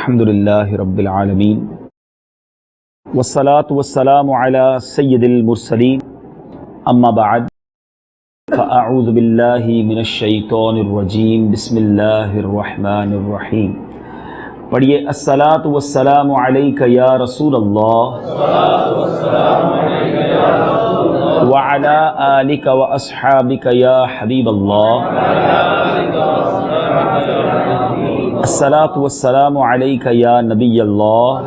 الحمدللہ رب العالمین والصلاة والسلام علی سید المرسلین اما بعد فاعوذ باللہ من الشیطان الرجیم بسم اللہ الرحمن الرحیم. پڑھیے الصلاۃ والسلام علیک یا رسول اللہ وعلی آلک واصحابک یا حبیب اللہ. الصلاۃ والسلام علیک یا نبی اللہ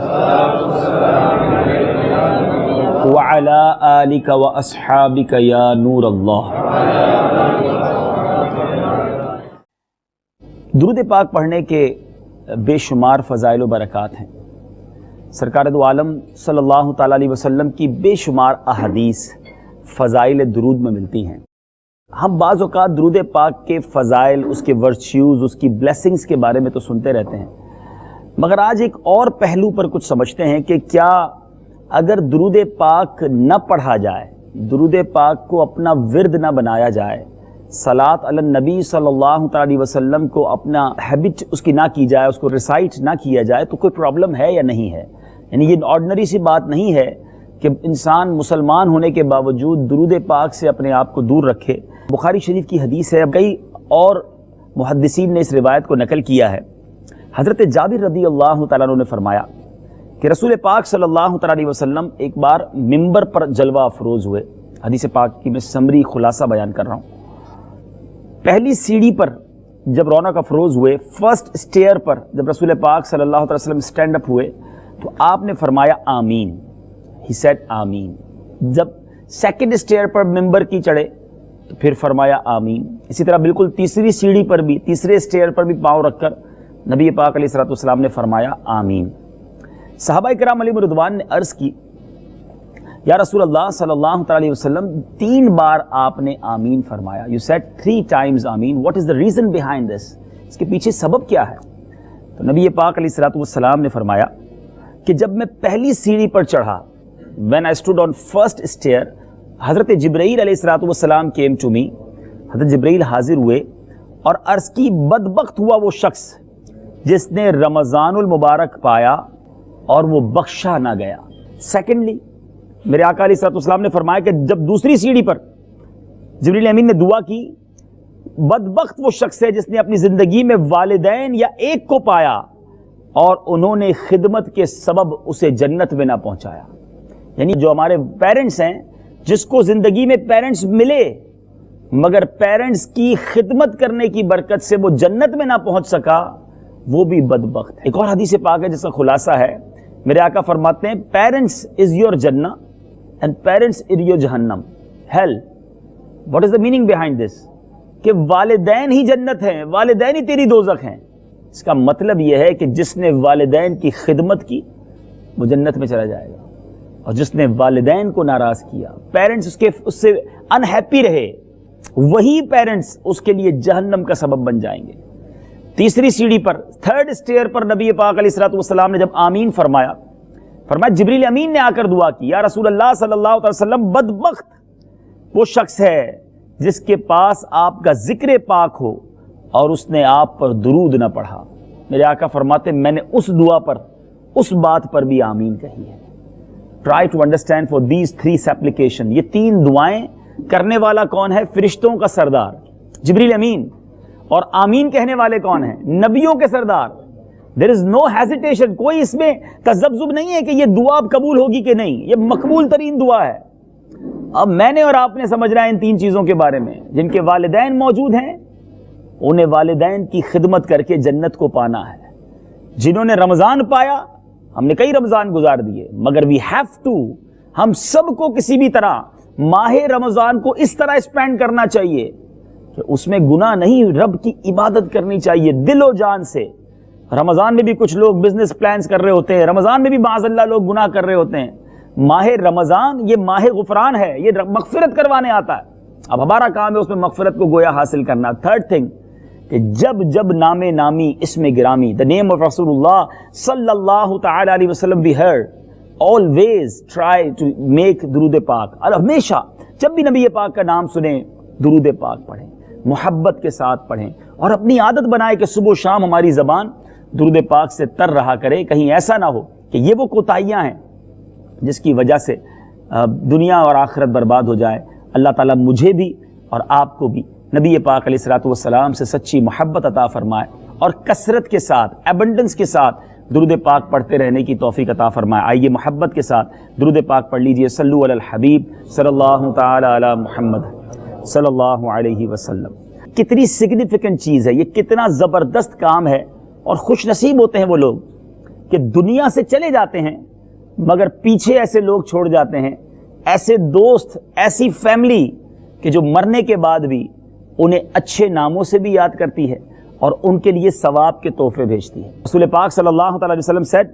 وعلی آلک واصحابک یا نور اللہ. درود پاک پڑھنے کے بے شمار فضائل و برکات ہیں. سرکار دو عالم صلی اللہ تعالیٰ علیہ وسلم کی بے شمار احادیث فضائل درود میں ملتی ہیں. ہم بعض اوقات درود پاک کے فضائل، اس کے ورچیوز، اس کی بلیسنگز کے بارے میں تو سنتے رہتے ہیں، مگر آج ایک اور پہلو پر کچھ سمجھتے ہیں کہ کیا اگر درود پاک نہ پڑھا جائے، درود پاک کو اپنا ورد نہ بنایا جائے، صلاۃ علی النبی صلی اللہ تعالی وسلم کو اپنا ہیبٹ اس کی نہ کی جائے، اس کو ریسائٹ نہ کیا جائے، تو کوئی پرابلم ہے یا نہیں ہے؟ یعنی یہ آرڈنری سی بات نہیں ہے کہ انسان مسلمان ہونے کے باوجود درود پاک سے اپنے آپ کو دور رکھے. بخاری شریف کی حدیث ہے، کئی اور محدثین نے اس روایت کو نقل کیا ہے. حضرت جابر رضی اللہ تعالیٰ عنہ نے فرمایا کہ رسول پاک صلی اللہ تعالیٰ علیہ وسلم ایک بار ممبر پر جلوہ افروز ہوئے. حدیث پاک کی میں سمری خلاصہ بیان کر رہا ہوں. پہلی سیڑھی پر جب رونق افروز ہوئے، فرسٹ اسٹیئر پر جب رسول پاک صلی اللہ علیہ وسلم اسٹینڈ اپ ہوئے تو آپ نے فرمایا آمین. ہی سیڈ آمین. جب سیکنڈ اسٹیئر پر ممبر کی چڑھے تو پھر فرمایا آمین. اسی طرح بالکل تیسری سیڑھی پر بھی، تیسرے اسٹیئر پر بھی پاؤں رکھ کر نبی پاک علیہ الصلوۃ والسلام نے فرمایا آمین. صحابہ کرام علیہم رضوان نے عرض کی یا رسول اللہ صلی اللہ علیہ وسلم 3 بار آپ نے آمین فرمایا. یو سیڈ 3 times آمین. What is the reason behind this? اس کے پیچھے سبب کیا ہے؟ تو نبی پاک علیہ الصلوۃ والسلام نے فرمایا کہ جب میں پہلی سیڑھی پر چڑھا، when I stood on first stair، حضرت جبرائیل علیہ الصلوۃ والسلام came to me. حضرت جبرائیل حاضر ہوئے اور عرض کی بدبخت ہوا وہ شخص جس نے رمضان المبارک پایا اور وہ بخشا نہ گیا. سیکنڈلی میرے آقا علیہ الصلوۃ والسلام نے فرمایا کہ جب دوسری سیڑھی پر جبرائیل امین نے دعا کی، بدبخت وہ شخص ہے جس نے اپنی زندگی میں والدین یا ایک کو پایا اور انہوں نے خدمت کے سبب اسے جنت میں نہ پہنچایا. یعنی جو ہمارے پیرنٹس ہیں، جس کو زندگی میں پیرنٹس ملے مگر پیرنٹس کی خدمت کرنے کی برکت سے وہ جنت میں نہ پہنچ سکا، وہ بھی بدبخت ہے. ایک اور حدیث پاک ہے جس کا خلاصہ ہے، میرے آقا فرماتے ہیں پیرنٹس از یور جنہ اینڈ پیرنٹس از یور جہنم hell. What is the meaning behind this? کہ والدین ہی جنت ہیں، والدین ہی تیری دوزخ ہیں. اس کا مطلب یہ ہے کہ جس نے والدین کی خدمت کی وہ جنت میں چلا جائے گا، اور جس نے والدین کو ناراض کیا، پیرنٹس اس سے انہیپی رہے، وہی پیرنٹس اس کے لیے جہنم کا سبب بن جائیں گے. تیسری سیڑھی پر، تھرڈ اسٹیئر پر نبی پاک علیہ الصلوۃ والسلام نے جب آمین فرمایا جبریل امین نے آ کر دعا کی یا رسول اللہ صلی اللہ علیہ وسلم، بدبخت وہ شخص ہے جس کے پاس آپ کا ذکر پاک ہو اور اس نے آپ پر درود نہ پڑھا. میرے آقا فرماتے میں نے اس دعا پر، اس بات پر بھی آمین کہی ہے. Try to understand for these 3 supplication. یہ 3 دعائیں کرنے والا کون ہے؟ فرشتوں کا سردار جبریل امین. اور آمین کہنے والے کون ہیں؟ نبیوں کے سردار. There is no hesitation. کوئی اس میں تذبذب نہیں ہے کہ یہ دعا اب قبول ہوگی کہ نہیں. یہ مقبول ترین دعا ہے. اب میں نے اور آپ نے سمجھنا ہے ان 3 چیزوں کے بارے میں. جن کے والدین موجود ہیں انہیں والدین کی خدمت کر کے جنت کو پانا ہے. جنہوں نے رمضان پایا، ہم نے کئی رمضان گزار دیے، مگر وی ہیو ٹو، ہم سب کو کسی بھی طرح ماہ رمضان کو اس طرح اسپینڈ کرنا چاہیے کہ اس میں گناہ نہیں، رب کی عبادت کرنی چاہیے دل و جان سے. رمضان میں بھی کچھ لوگ بزنس پلانز کر رہے ہوتے ہیں، رمضان میں بھی معاذ اللہ لوگ گناہ کر رہے ہوتے ہیں. ماہ رمضان یہ ماہ غفران ہے، یہ مغفرت کروانے آتا ہے. اب ہمارا کام ہے اس میں مغفرت کو گویا حاصل کرنا. تھرڈ تھنگ کہ جب نام نامی اسم گرامی the name of رسول اللہ صلی اللہ تعالی علیہ وسلم be heard, always try to make درود پاک. اور ہمیشہ جب بھی نبی پاک کا نام سنیں درود پاک پڑھیں، محبت کے ساتھ پڑھیں، اور اپنی عادت بنائے کہ صبح و شام ہماری زبان درود پاک سے تر رہا کرے. کہیں ایسا نہ ہو کہ یہ وہ کوتاہیاں ہیں جس کی وجہ سے دنیا اور آخرت برباد ہو جائے. اللہ تعالیٰ مجھے بھی اور آپ کو بھی نبی پاک علیہ الصلوۃ والسلام سے سچی محبت عطا فرمائے اور کثرت کے ساتھ ایبنڈنس کے ساتھ درود پاک پڑھتے رہنے کی توفیق عطا فرمائے. آئیے محبت کے ساتھ درود پاک پڑھ لیجئے. صلو علی الحبیب صلی اللہ تعالی علی محمد صلی اللہ علیہ وسلم. کتنی سگنیفیکنٹ چیز ہے یہ, کتنا زبردست کام ہے, اور خوش نصیب ہوتے ہیں وہ لوگ کہ دنیا سے چلے جاتے ہیں مگر پیچھے ایسے لوگ چھوڑ جاتے ہیں, ایسے دوست, ایسی فیملی کہ جو مرنے کے بعد بھی انہیں اچھے ناموں سے بھی یاد کرتی ہے اور ان کے لیے ثواب کے تحفے بھیجتی ہے. رسول پاک صلی اللہ تعالی علیہ وسلم said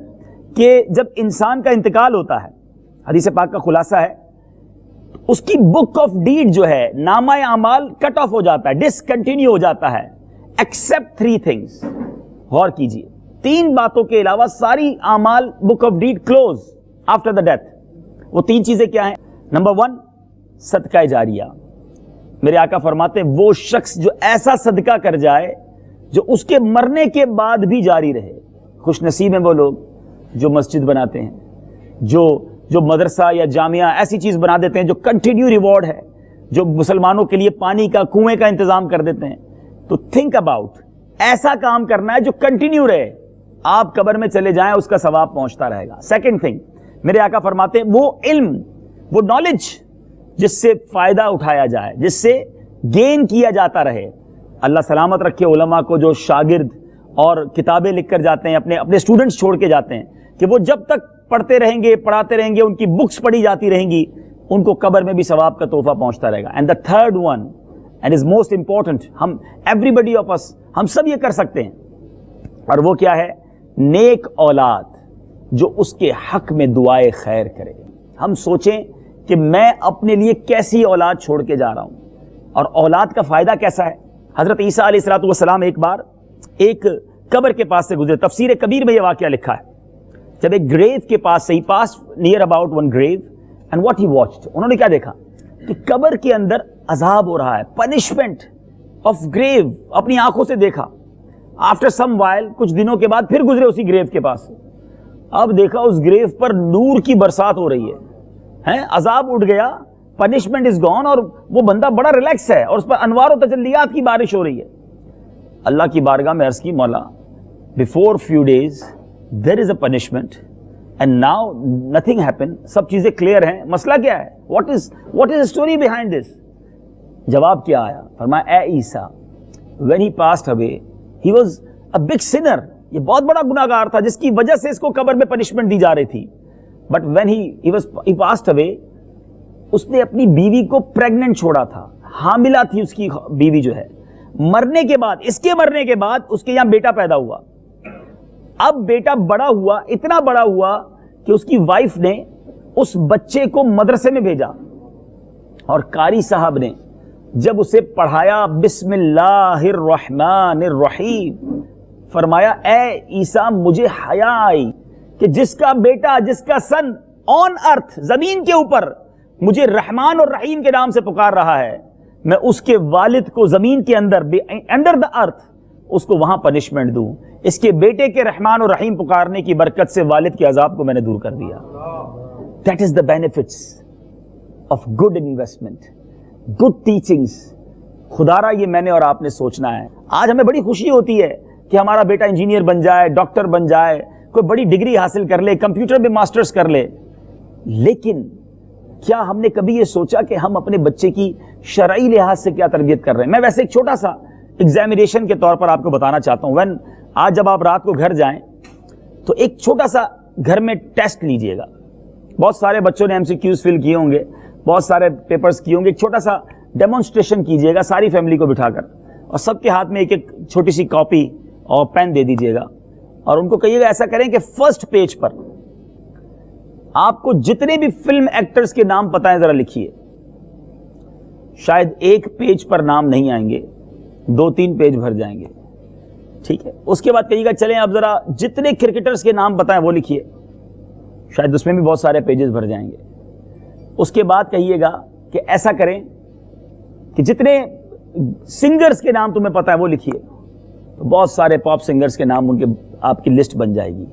کہ جب انسان کا انتقال ہوتا ہے, حدیث پاک کا خلاصہ ہے, اس کی بک آف ڈیڈ جو ہے, نامہ اعمال کٹ آف ہو جاتا ہے, ڈسکنٹینیو ہو جاتا ہے, ایکسپٹ 3 تھنگس. غور کیجئے, 3 باتوں کے علاوہ ساری اعمال book of deed close after the death. وہ 3 چیزیں کیا ہیں؟ نمبر 1 صدقہ جاریہ. میرے آقا فرماتے ہیں وہ شخص جو ایسا صدقہ کر جائے جو اس کے مرنے کے بعد بھی جاری رہے. خوش نصیب ہیں وہ لوگ جو مسجد بناتے ہیں, جو مدرسہ یا جامعہ ایسی چیز بنا دیتے ہیں جو کنٹینیو ریوارڈ ہے, جو مسلمانوں کے لیے پانی کا, کنویں کا انتظام کر دیتے ہیں. تو تھنک اباؤٹ, ایسا کام کرنا ہے جو کنٹینیو رہے, آپ قبر میں چلے جائیں اس کا ثواب پہنچتا رہے گا. سیکنڈ تھنگ, میرے آقا فرماتے ہیں وہ علم, وہ نالج جس سے فائدہ اٹھایا جائے, جس سے گین کیا جاتا رہے. اللہ سلامت رکھے علماء کو جو شاگرد اور کتابیں لکھ کر جاتے ہیں, اپنے اسٹوڈنٹس چھوڑ کے جاتے ہیں, کہ وہ جب تک پڑھتے رہیں گے, پڑھاتے رہیں گے, ان کی بکس پڑھی جاتی رہیں گی, ان کو قبر میں بھی ثواب کا تحفہ پہنچتا رہے گا. And the third one and is most important, ہم ایوری بڈی آف اس, ہم سب یہ کر سکتے ہیں, اور وہ کیا ہے؟ نیک اولاد جو اس کے حق میں دعائے خیر کرے. ہم سوچیں کہ میں اپنے لیے کیسی اولاد چھوڑ کے جا رہا ہوں, اور اولاد کا فائدہ کیسا ہے. حضرت عیسیٰ علیہ الصلوۃ والسلام ایک بار ایک قبر کے پاس سے گزرے. تفسیر کبیر میں یہ واقعہ لکھا ہے, جب ایک گریو کے پاس سے, he pass near about one grave and what he watched, انہوں نے کیا دیکھا کہ قبر کے اندر عذاب ہو رہا ہے, پنشمنٹ آف گریو, اپنی آنکھوں سے دیکھا. آفٹر سم وائل, کچھ دنوں کے بعد پھر گزرے اسی گریو کے پاس سے, اب دیکھا اس گریو پر نور کی برسات ہو رہی ہے, عذاب اٹھ گیا, پنشمنٹ از گون, اور وہ بندہ بڑا ریلیکس ہے اور اس پر انوار و تجلیات کی بارش ہو رہی ہے. اللہ کی بارگاہ میں عرض کی, مولا before few days there is a punishment and now nothing happened, سب چیزیں کلیئر ہیں, مسئلہ کیا ہے, what is the story behind this. جواب کیا آیا؟ فرمایا اے عیسیٰ, when he passed away he was a big sinner, یہ بہت بڑا گناہگار تھا جس کی وجہ سے اس کو قبر میں پنشمنٹ دی جا رہی تھی. but when he passed away, اس نے اپنی بیوی کو پریگننٹ چھوڑا تھا, حاملہ تھی اس کی بیوی جو ہے. مرنے کے بعد, اس کے مرنے کے بعد اس کے یہاں بیٹا پیدا ہوا. اب بیٹا بڑا ہوا, اتنا بڑا ہوا کہ اس کی وائف نے اس بچے کو مدرسے میں بھیجا, اور قاری صاحب نے جب اسے پڑھایا بسم اللہ الرحمن الرحیم, فرمایا اے عیسیٰ مجھے حیا آئی کہ جس کا بیٹا, جس کا سن آن ارتھ, زمین کے اوپر مجھے رحمان اور رحیم کے نام سے پکار رہا ہے, میں اس کے والد کو زمین کے اندر, انڈر دا ارتھ, اس کو وہاں پنشمنٹ دوں. اس کے بیٹے کے رحمان اور رحیم پکارنے کی برکت سے والد کے عذاب کو میں نے دور کر دیا. That is the benefits of good investment, good teachings. خدا را یہ میں نے اور آپ نے سوچنا ہے. آج ہمیں بڑی خوشی ہوتی ہے کہ ہمارا بیٹا انجینئر بن جائے, ڈاکٹر بن جائے, کوئی بڑی ڈگری حاصل کر لے, کمپیوٹر میں ماسٹرز کر لے, لیکن کیا ہم نے کبھی یہ سوچا کہ ہم اپنے بچے کی شرعی لحاظ سے کیا تربیت کر رہے ہیں؟ میں ویسے ایک چھوٹا سا ایگزامینیشن کے طور پر آپ کو بتانا چاہتا ہوں. آج جب آپ رات کو گھر جائیں تو ایک چھوٹا سا گھر میں ٹیسٹ لیجئے گا. بہت سارے بچوں نے MCQs فل کیے ہوں گے, بہت سارے پیپرز کیے ہوں گے. ایک چھوٹا سا ڈیمونسٹریشن کیجئے گا ساری فیملی کو بٹھا کر, اور سب کے ہاتھ میں ایک ایک چھوٹی سی کاپی اور پین دے دیجئے گا, اور ان کو کہیے گا ایسا کریں کہ فرسٹ پیج پر آپ کو جتنے بھی فلم ایکٹرز کے نام پتہ ہیں ذرا لکھیے. شاید ایک پیج پر نام نہیں آئیں گے, 2-3 پیج بھر جائیں گے, ٹھیک ہے. اس کے بعد کہیے گا چلیں اب ذرا جتنے کرکٹرز کے نام پتہ ہیں وہ لکھیے, شاید اس میں بھی بہت سارے پیجز بھر جائیں گے. اس کے بعد کہیے گا کہ ایسا کریں کہ جتنے سنگرز کے نام تمہیں پتہ ہے وہ لکھیے. تو بہت سارے پاپ سنگرز کے نام ان کے آپ کی لسٹ بن جائے گی.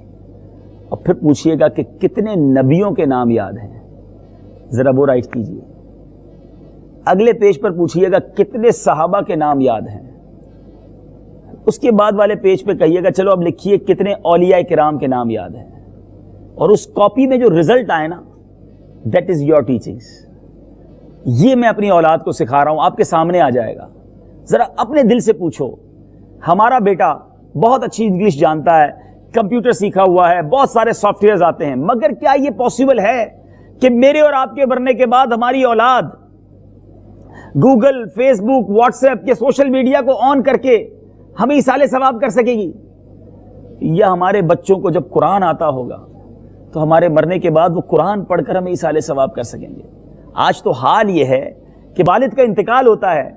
اور پھر پوچھئے گا کہ کتنے نبیوں کے نام یاد ہیں, ذرا وہ رائٹ کیجئے. اگلے پیج پر پوچھئے گا کتنے صحابہ کے نام یاد ہیں. اس کے بعد والے پیج پہ کہیے گا چلو اب لکھیے کتنے اولیاء کرام کے نام یاد ہیں. اور اس کاپی میں جو رزلٹ آئے نا, دیٹ از یور ٹیچنگس. یہ میں اپنی اولاد کو سکھا رہا ہوں, آپ کے سامنے آ جائے گا. ذرا اپنے دل سے پوچھو, ہمارا بیٹا بہت اچھی انگلش جانتا ہے, کمپیوٹر سیکھا ہوا ہے, بہت سارے سافٹ ویئرز آتے ہیں, مگر کیا یہ پاسبل ہے کہ میرے اور آپ کے مرنے کے بعد ہماری اولاد گوگل, فیس بک, واٹس ایپ یا سوشل میڈیا کو آن کر کے ہمیں ایصال ثواب کر سکے گی؟ یا ہمارے بچوں کو جب قرآن آتا ہوگا تو ہمارے مرنے کے بعد وہ قرآن پڑھ کر ہمیں ایصال ثواب کر سکیں گے؟ آج تو حال یہ ہے کہ والد کا انتقال ہوتا ہے,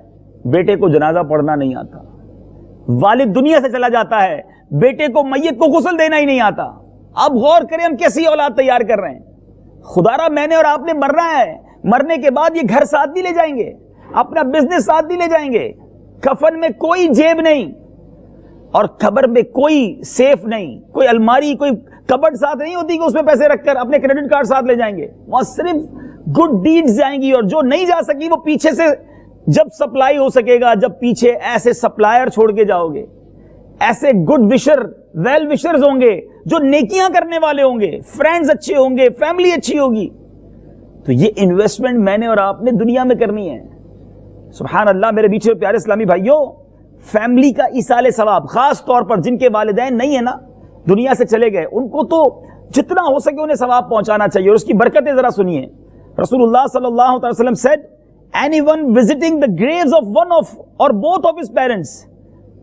بیٹے کو جنازہ پڑھنا نہیں آتا. والد دنیا سے چلا جاتا ہے, بیٹے کو میت کو غسل دینا ہی نہیں آتا. اب غور کریں ہم کیسی اولاد تیار کر رہے ہیں. خدا را میں نے اور آپ نے مرنا ہے, مرنے کے بعد یہ گھر ساتھ نہیں لے جائیں گے, اپنا بزنس ساتھ نہیں لے جائیں گے, کفن میں کوئی جیب نہیں اور قبر میں کوئی سیف نہیں, کوئی الماری, کوئی کبڈ ساتھ نہیں ہوتی کہ اس میں پیسے رکھ کر اپنے کریڈٹ کارڈ ساتھ لے جائیں گے. وہاں صرف گڈ ڈیڈز جائیں گی, اور جو نہیں جا سکی وہ پیچھے سے جب سپلائی ہو سکے گا, جب پیچھے ایسے سپلائر چھوڑ کے جاؤ گے, ایسے گڈ وشر, ویل وشرز ہوں گے جو نیکیاں کرنے والے ہوں گے, فرینڈز اچھے ہوں گے, فیملی اچھی ہوگی. تو یہ انویسٹمنٹ میں نے اور آپ نے دنیا میں کرنی ہے. سبحان اللہ. میرے بیچے پیارے اسلامی بھائیوں, فیملی کا ایصال ثواب, خاص طور پر جن کے والدین نہیں ہیں نا, دنیا سے چلے گئے, ان کو تو جتنا ہو سکے انہیں ثواب پہنچانا چاہیے. اور اس کی برکتیں ذرا سنیے. رسول اللہ صلی اللہ علیہ وسلم said, anyone visiting the graves of one of or both of his parents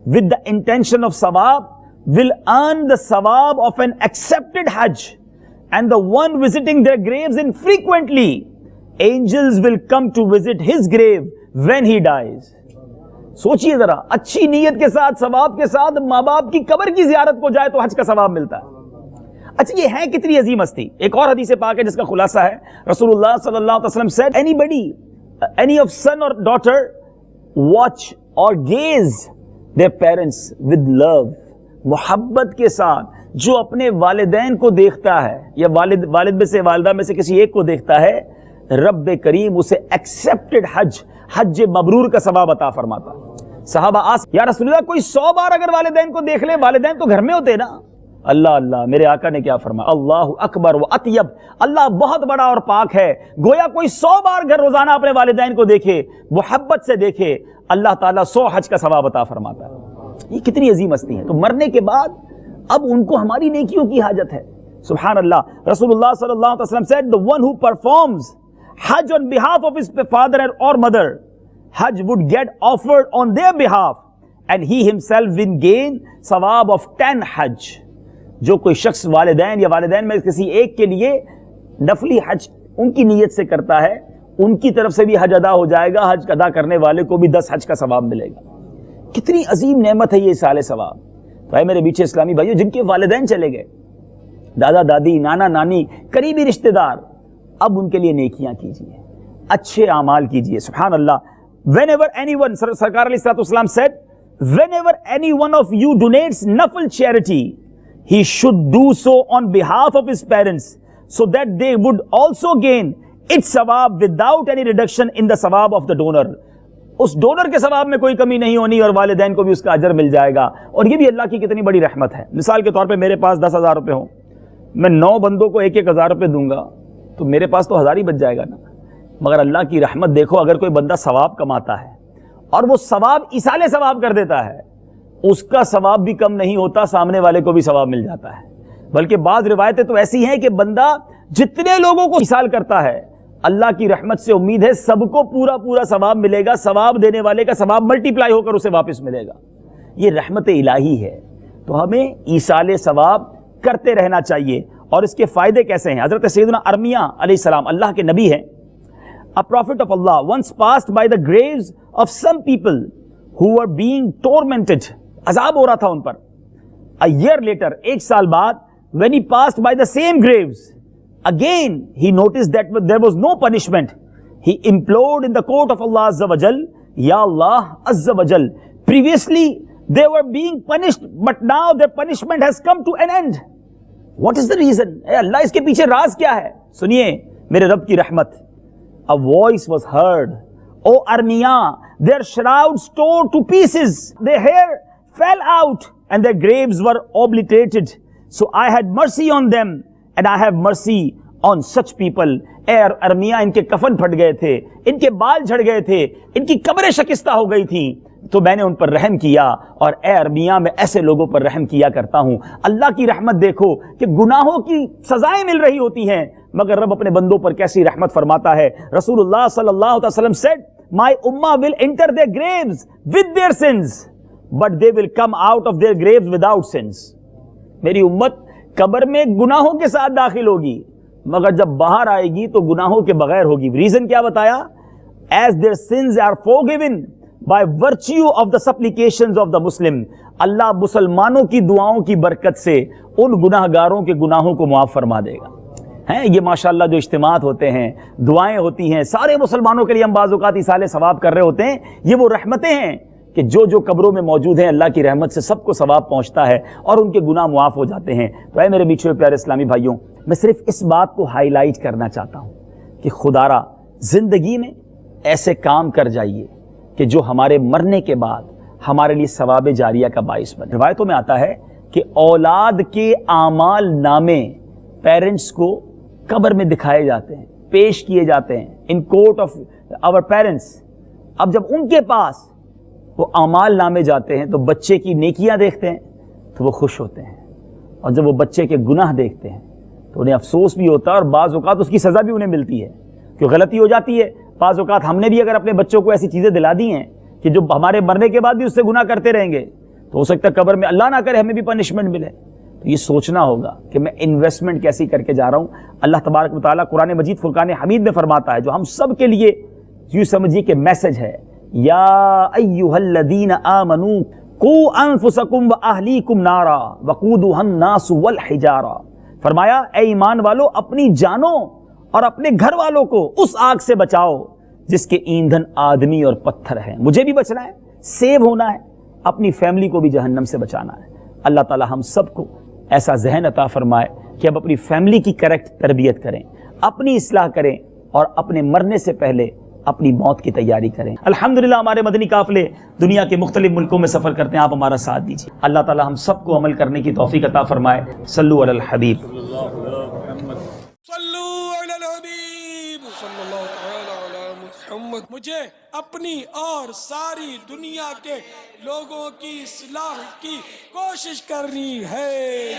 with the intention of sawab will earn the sawab of an accepted hajj, and the one visiting their graves infrequently, angels will come to visit his grave when he dies. سوچئے ذرا, اچھی نیت کے ساتھ, ثواب کے ساتھ ماں باپ کی قبر کی زیارت کو جائے تو حج کا ثواب ملتا ہے. اچھا یہ ہے کتنی عظیم ہستی. ایک اور حدیث پاک ہے جس کا خلاصہ ہے, رسول اللہ صلی اللہ علیہ وسلم said, any of son or daughter watch or gaze their parents with love, محبت کے ساتھ جو اپنے والدین کو دیکھتا ہے یا والد میں سے والدہ میں سے کسی ایک کو دیکھتا ہے, رب کریم اسے ایکسپٹڈ حج مبرور کا ثواب عطا فرماتا. صحابہ یا رسول اللہ کوئی 100 بار اگر والدین کو دیکھ لے, والدین تو گھر میں ہوتے نا. اللہ اللہ, میرے آقا نے کیا فرمایا, اللہ اکبر و اطیب, اللہ بہت بڑا اور پاک ہے. گویا کوئی 100 بار گھر روزانہ اپنے والدین کو دیکھے, محبت سے دیکھے, اللہ تعالیٰ 100 حج کا ثواب عطا فرماتا ہے. یہ کتنی عظیم ہستی ہے. تو مرنے کے بعد اب ان کو ہماری نیکیوں کی حاجت ہے. سبحان اللہ. رسول اللہ صلی اللہ علیہ وسلم said, the one who performs Hajj on behalf of his father or mother, Hajj would get offered on their behalf, and he himself will gain ثواب of 10 Hajj. جو کوئی شخص والدین یا والدین میں کسی ایک کے لیے نفلی حج ان کی نیت سے کرتا ہے, ان کی طرف سے بھی حج ادا ہو جائے گا, حج ادا کرنے والے کو بھی 10 حج کا ثواب ملے گا. کتنی عظیم نعمت ہے یہ ایصال ثواب. تو اے میرے بیچے اسلامی بھائیوں, جن کے والدین چلے گئے, دادا دادی, نانا نانی, قریبی رشتہ دار, اب ان کے لیے نیکیاں کیجیے, اچھے اعمال کیجیے. سبحان اللہ. whenever anyone, سرکار علیہ الصلوۃ والسلام said, whenever any one of you donates nafil charity, he should do so on behalf of his parents, so that they would also gain its ثواب without any reduction in the ثواب of the donor. اس donor کے ثواب میں کوئی کمی نہیں ہونی, اور والدین کو بھی اس کا اجر مل جائے گا. اور یہ بھی اللہ کی کتنی بڑی رحمت ہے. مثال کے طور پہ میرے پاس 10,000 روپے ہوں, میں 9 بندوں کو 1,000 روپے دوں گا تو میرے پاس تو 1000 ہی بچ جائے گا نا. مگر اللہ کی رحمت دیکھو, اگر کوئی بندہ ثواب کماتا ہے اور وہ ثواب ایصال ثواب کر دیتا ہے, اس کا ثواب بھی کم نہیں ہوتا, سامنے والے کو بھی ثواب مل جاتا ہے. بلکہ بعض روایتیں تو ایسی ہیں کہ بندہ جتنے لوگوں کو ایصال کرتا ہے, اللہ کی رحمت سے امید ہے سب کو پورا ثواب ملے گا, ثواب دینے والے کا ثواب ملٹیپلائی ہو کر اسے واپس ملے گا. یہ رحمت الہی ہے. تو ہمیں ایصال ثواب کرتے رہنا چاہیے. اور اس کے فائدے کیسے ہیں؟ حضرت سیدنا ارمیہ علیہ السلام اللہ کے نبی ہیں. A prophet of Allah once passed by the graves of some people who were being tormented. عذاب ہو رہا تھا ان پر. A year later, 1 سال بعد, when he passed by the same graves, again he noticed that there was no punishment. He implored in the court of Allah Azza wa Jal, Ya Allah Azza wa Jal, previously They were being punished, but now their punishment has come to an end. What is the reason? اے اللہ اس کے پیچھے راز کیا ہے؟ سنیے میرے رب کی رحمت. A voice was heard. O Armia, their shrouds tore to pieces, their hair fell out, and their graves were obliterated. So I had mercy on them, and I have mercy on such people. اے ارمیا ان کے کفن پھٹ گئے تھے, ان کے بال جھڑ گئے تھے, ان کی قبریں شکستہ ہو گئی تھیں, تو میں نے ان پر رحم کیا, اور اے ارمیا میں ایسے لوگوں پر رحم کیا کرتا ہوں. اللہ کی رحمت دیکھو کہ گناہوں کی سزائیں مل رہی ہوتی ہیں, مگر رب اپنے بندوں پر کیسی رحمت فرماتا ہے. رسول اللہ صلی اللہ علیہ وسلم said, my ummah will enter their graves with their sins, but they will come out of their graves without sins. میری امت قبر میں گناہوں کے ساتھ داخل ہوگی, مگر جب باہر آئے گی تو گناہوں کے بغیر ہوگی. ریزن کیا بتایا؟ as their sins are forgiven by virtue of the supplications of the Muslim. اللہ مسلمانوں کی دعاؤں کی برکت سے ان گناہ گاروں کے گناہوں کو معاف فرما دے گا. ہیں یہ ماشاءاللہ جو اجتماعات ہوتے ہیں, دعائیں ہوتی ہیں, سارے مسلمانوں کے لیے ہم بعض اوقات ایصال ثواب کر رہے ہوتے ہیں, یہ وہ رحمتیں ہیں کہ جو قبروں میں موجود ہیں اللہ کی رحمت سے سب کو ثواب پہنچتا ہے اور ان کے گناہ معاف ہو جاتے ہیں. تو اے میرے میٹھے پیارے اسلامی بھائیوں, میں صرف اس بات کو ہائی لائٹ کرنا چاہتا ہوں کہ خدا را زندگی میں ایسے کام کر جائیے کہ جو ہمارے مرنے کے بعد ہمارے لیے ثواب جاریہ کا باعث بنے. روایتوں میں آتا ہے کہ اولاد کے اعمال نامے پیرنٹس کو قبر میں دکھائے جاتے ہیں, پیش کیے جاتے ہیں in court of our parents. اب جب ان کے پاس وہ اعمال نامے جاتے ہیں تو بچے کی نیکیاں دیکھتے ہیں تو وہ خوش ہوتے ہیں, اور جب وہ بچے کے گناہ دیکھتے ہیں تو انہیں افسوس بھی ہوتا ہے, اور بعض اوقات اس کی سزا بھی انہیں ملتی ہے کہ غلطی ہو جاتی ہے. بعض اوقات ہم نے بھی اگر اپنے بچوں کو ایسی چیزیں دلا دی ہیں کہ جو ہمارے مرنے کے بعد بھی اس سے گناہ کرتے رہیں گے, تو ہو سکتا ہے قبر میں اللہ نہ کرے ہمیں بھی پنشمنٹ ملے. تو یہ سوچنا ہوگا کہ میں انویسٹمنٹ کیسی کر کے جا رہا ہوں. اللہ تبارک و تعالیٰ قرآن مجید فرقان حمید میں فرماتا ہے, جو ہم سب کے لیے یوں سمجھیے کہ میسج ہے, یا ایھا الذین آمنوا قوا انفسکم واہلیکم نارا وقودھا الناس والحجارہ. فرمایا اے ایمان والو, اپنی جانوں اور اپنے گھر والوں کو اس آگ سے بچاؤ جس کے ایندھن آدمی اور پتھر ہیں. مجھے بھی بچنا ہے, سیو ہونا ہے, اپنی فیملی کو بھی جہنم سے بچانا ہے. اللہ تعالی ہم سب کو ایسا ذہن عطا فرمائے کہ اب اپنی فیملی کی کریکٹ تربیت کریں, اپنی اصلاح کریں, اور اپنے مرنے سے پہلے اپنی موت کی تیاری کریں. الحمدللہ ہمارے مدنی قافلے دنیا کے مختلف ملکوں میں سفر کرتے ہیں, آپ ہمارا ساتھ دیجیے. اللہ تعالی ہم سب کو عمل کرنے کی توفیق عطا فرمائے. صلو علی الحبیب, صلو علی الحبیب صلی اللہ تعالی علی محمد. مجھے اپنی اور ساری دنیا کے لوگوں کی اصلاح کی کوشش کرنی ہے.